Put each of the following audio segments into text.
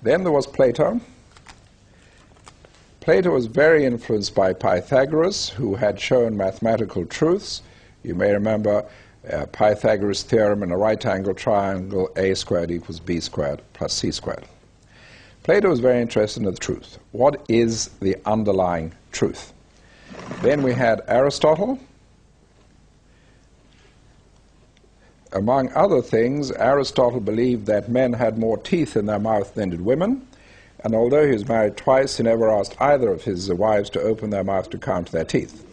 Then there was Plato. Plato was very influenced by Pythagoras, who had shown mathematical truths. You may remember Pythagoras' theorem in a right-angled triangle, a squared equals b squared plus c squared. Plato was very interested in the truth. What is the underlying truth? Then we had Aristotle. Among other things, Aristotle believed that men had more teeth in their mouth than did women, and although he was married twice, he never asked either of his wives to open their mouth to count their teeth.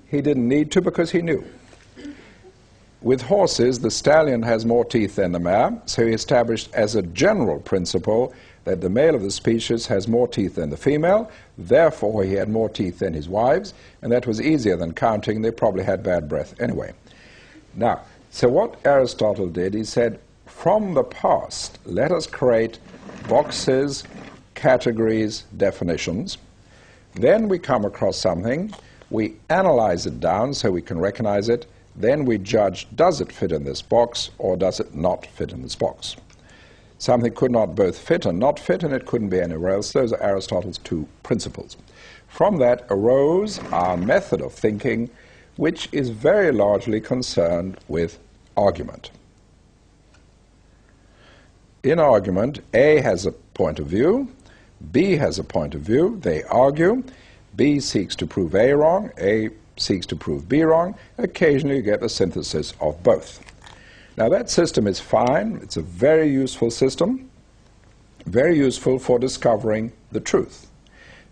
He didn't need to because he knew. With horses, the stallion has more teeth than the mare, so he established as a general principle that the male of the species has more teeth than the female, therefore he had more teeth than his wives, and that was easier than counting. They probably had bad breath anyway. Now, so what Aristotle did, he said, from the past, let us create boxes, categories, definitions. Then we come across something, we analyze it down so we can recognize it, then we judge, does it fit in this box or does it not fit in this box? Something could not both fit and not fit, and it couldn't be anywhere else. Those are Aristotle's two principles. From that arose our method of thinking, which is very largely concerned with argument. In argument, A has a point of view, B has a point of view, they argue, B seeks to prove A wrong, A seeks to prove B wrong. Occasionally you get a synthesis of both. Now that system is fine, it's a very useful system, very useful for discovering the truth.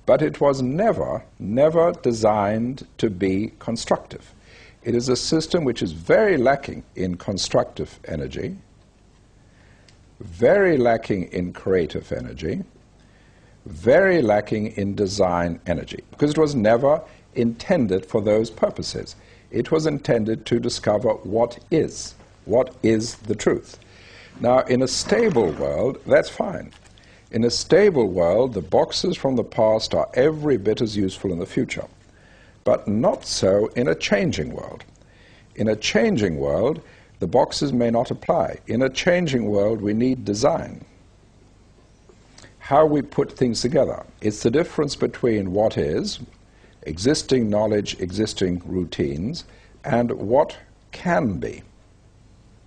But it was never designed to be constructive. It is a system which is very lacking in constructive energy, very lacking in creative energy, very lacking in design energy, because it was never intended for those purposes. It was intended to discover what is the truth. Now, in a stable world, that's fine. In a stable world, the boxes from the past are every bit as useful in the future, but not so in a changing world. In a changing world, the boxes may not apply. In a changing world, we need design. How we put things together. It's the difference between what is, existing knowledge, existing routines, and what can be.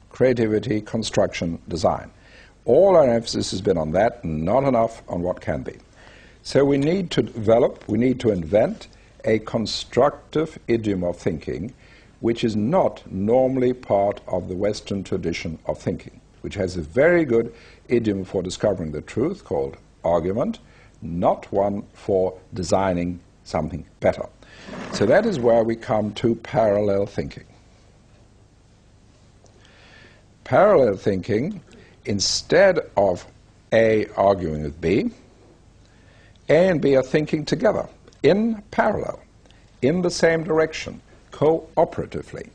Creativity, construction, design. All our emphasis has been on that, not enough on what can be. So we need to develop, we need to invent a constructive idiom of thinking which is not normally part of the Western tradition of thinking, which has a very good idiom for discovering the truth called argument, not one for designing something better. So that is where we come to parallel thinking. Parallel thinking, instead of A arguing with B, A and B are thinking together, in parallel, in the same direction, cooperatively.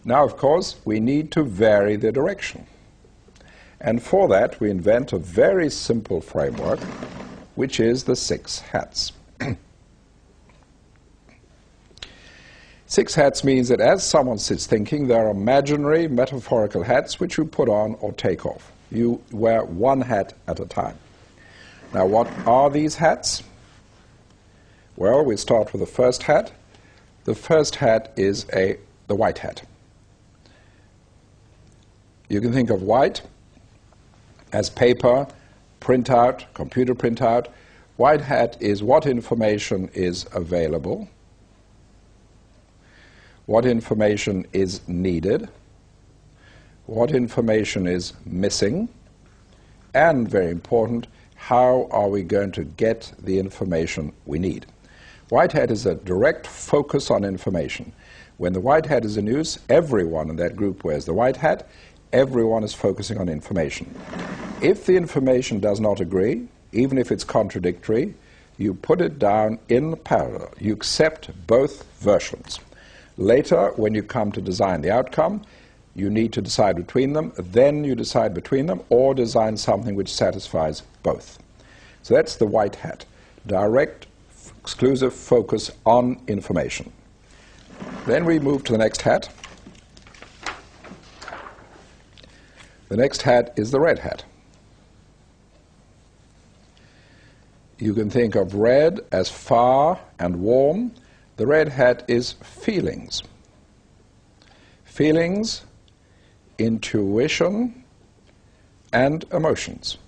Now, of course, we need to vary the direction. And for that, we invent a very simple framework, which is the 6 hats. 6 hats means that as someone sits thinking, there are imaginary, metaphorical hats which you put on or take off. You wear one hat at a time. Now, what are these hats? Well, we start with the first hat. The first hat is the white hat. You can think of white as paper, printout, computer printout. White hat is what information is available, what information is needed, what information is missing, and, very important, how are we going to get the information we need. White hat is a direct focus on information. When the white hat is in use, everyone in that group wears the white hat. Everyone is focusing on information. If the information does not agree, even if it's contradictory, you put it down in parallel. You accept both versions. Later, when you come to design the outcome, you need to decide between them. Then you decide between them or design something which satisfies both. So that's the white hat. Direct, exclusive focus on information. Then we move to the next hat. The next hat is the red hat. You can think of red as far and warm. The red hat is feelings. Feelings, intuition, and emotions.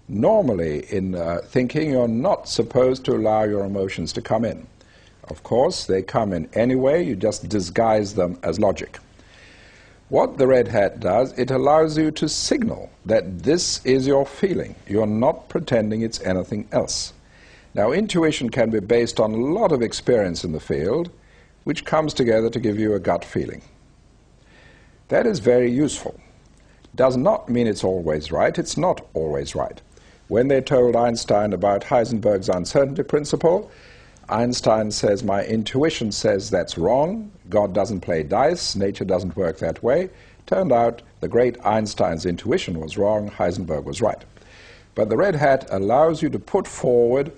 Normally in thinking, you're not supposed to allow your emotions to come in. Of course, they come in anyway, you just disguise them as logic. What the red hat does, it allows you to signal that this is your feeling. You're not pretending it's anything else. Now, intuition can be based on a lot of experience in the field, which comes together to give you a gut feeling. That is very useful. Does not mean it's always right. It's not always right. When they told Einstein about Heisenberg's uncertainty principle, Einstein says, my intuition says that's wrong. God doesn't play dice. Nature doesn't work that way. Turned out the great Einstein's intuition was wrong. Heisenberg was right. But the red hat allows you to put forward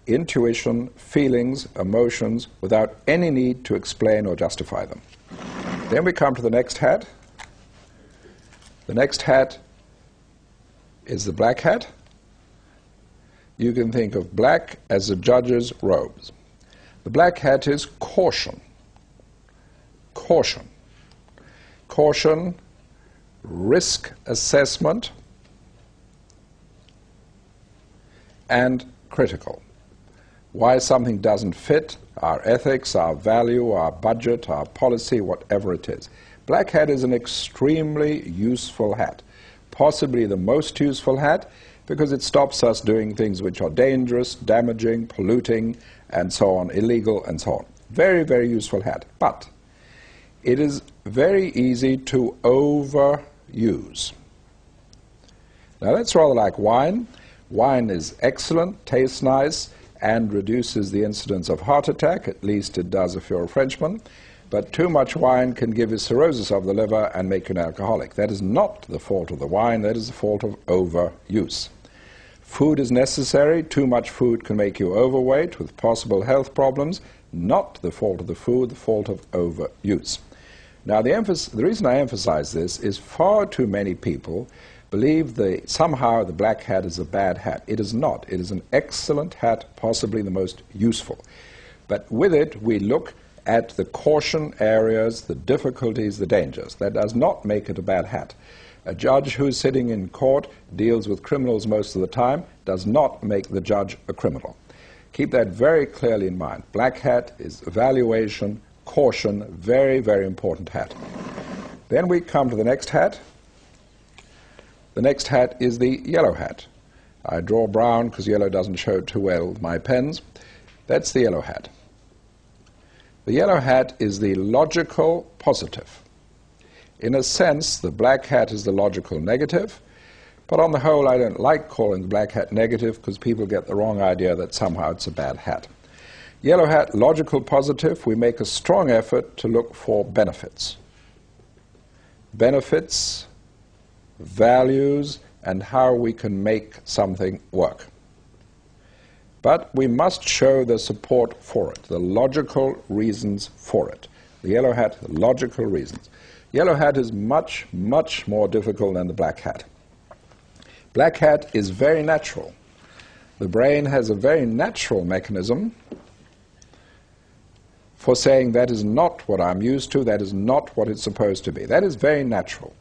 intuition, feelings, emotions without any need to explain or justify them. Then we come to the next hat. The next hat is the black hat. You can think of black as the judge's robes. The black hat is caution. Caution. Caution, risk assessment, and critical. Why something doesn't fit our ethics, our value, our budget, our policy, whatever it is. Black hat is an extremely useful hat, possibly the most useful hat, because it stops us doing things which are dangerous, damaging, polluting, and so on, illegal, and so on. Very, very useful hat. But it is very easy to overuse. Now, that's rather like wine. Wine is excellent, tastes nice, and reduces the incidence of heart attack. At least it does if you're a Frenchman. But too much wine can give you cirrhosis of the liver and make you an alcoholic. That is not the fault of the wine. That is the fault of overuse. Food is necessary. Too much food can make you overweight with possible health problems. Not the fault of the food, the fault of overuse. Now, the reason I emphasize this is far too many people believe somehow the black hat is a bad hat. It is not. It is an excellent hat, possibly the most useful. But with it, we look at the caution areas, the difficulties, the dangers. That does not make it a bad hat. A judge who's sitting in court deals with criminals most of the time, does not make the judge a criminal. Keep that very clearly in mind. Black hat is evaluation, caution, very, very important hat. Then we come to the next hat. The next hat is the yellow hat. I draw brown because yellow doesn't show too well with my pens. That's the yellow hat. The yellow hat is the logical positive. In a sense, the black hat is the logical negative, but on the whole, I don't like calling the black hat negative because people get the wrong idea that somehow it's a bad hat. Yellow hat, logical positive, we make a strong effort to look for benefits. Benefits, values, and how we can make something work. But we must show the support for it, the logical reasons for it. The yellow hat, the logical reasons. Yellow hat is much, much more difficult than the black hat. Black hat is very natural. The brain has a very natural mechanism for saying that is not what I'm used to, that is not what it's supposed to be. That is very natural.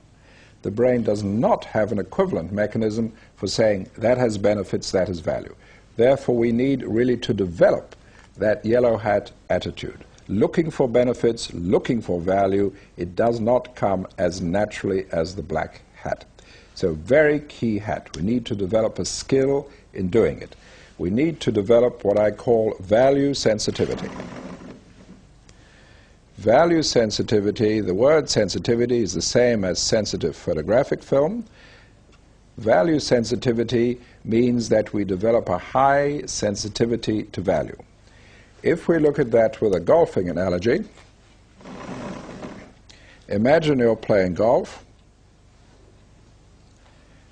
The brain does not have an equivalent mechanism for saying that has benefits, that has value. Therefore, we need really to develop that yellow hat attitude. Looking for benefits, looking for value, it does not come as naturally as the black hat. So very key hat. We need to develop a skill in doing it. We need to develop what I call value sensitivity. Value sensitivity, the word sensitivity is the same as sensitive photographic film. Value sensitivity means that we develop a high sensitivity to value. If we look at that with a golfing analogy, imagine you're playing golf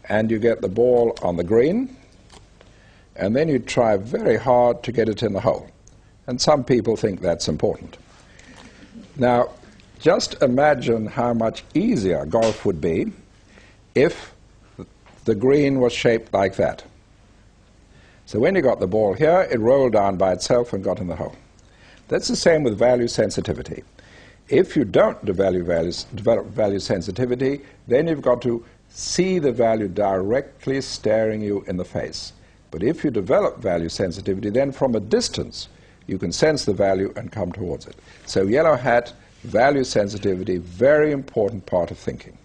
and you get the ball on the green and then you try very hard to get it in the hole. And some people think that's important. Now, just imagine how much easier golf would be if the green was shaped like that. So when you got the ball here, it rolled down by itself and got in the hole. That's the same with value sensitivity. If you don't develop value sensitivity, then you've got to see the value directly staring you in the face. But if you develop value sensitivity, then from a distance, you can sense the value and come towards it. So yellow hat, value sensitivity, very important part of thinking.